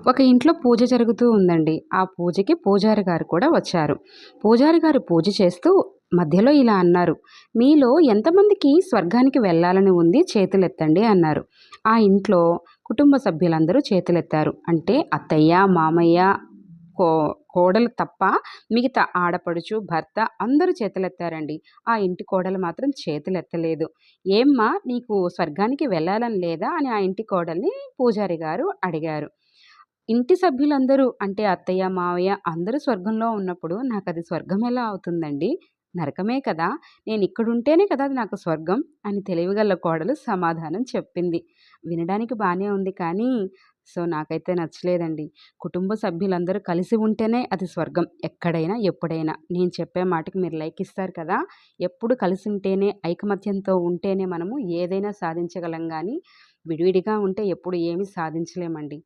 ఒక ఇంట్లో పూజ జరుగుతూ ఉందండి. ఆ పూజకి పూజారి గారు కూడా వచ్చారు. పూజారి గారు పూజ చేస్తూ మధ్యలో ఇలా అన్నారు, "మీలో ఎంతమందికి స్వర్గానికి వెళ్ళాలని ఉంది చేతులెత్తండి" అన్నారు. ఆ ఇంట్లో కుటుంబ సభ్యులందరూ చేతులెత్తారు. అంటే అత్తయ్య, మామయ్య, కో కోడలు తప్ప మిగతా ఆడపడుచు, భర్త అందరూ చేతులెత్తారండి. ఆ ఇంటి కోడలు మాత్రం చేతులెత్తలేదు. "ఏమ్మా నీకు స్వర్గానికి వెళ్ళాలని లేదా?" అని ఆ ఇంటి కోడల్ని పూజారి గారు అడిగారు. ఇంటి సభ్యులందరూ అంటే అత్తయ్య, మావయ్య అందరూ స్వర్గంలో ఉన్నప్పుడు నాకది స్వర్గం ఎలా అవుతుందండి? నరకమే కదా! నేనిక్కడుంటేనే కదా అది నాకు స్వర్గం అని తెలివిగల్ల కోడలు సమాధానం చెప్పింది. వినడానికి బానే ఉంది కానీ, నాకైతే నచ్చలేదండి. కుటుంబ సభ్యులందరూ కలిసి ఉంటేనే అది స్వర్గం. ఎక్కడైనా, ఎప్పుడైనా. నేను చెప్పే మాటకి మీరు లైక్ ఇస్తారు కదా! ఎప్పుడు కలిసుంటేనే, ఐకమత్యంతో ఉంటేనే మనము ఏదైనా సాధించగలం గానీ, విడివిడిగా ఉంటే ఎప్పుడు ఏమి సాధించలేమండి.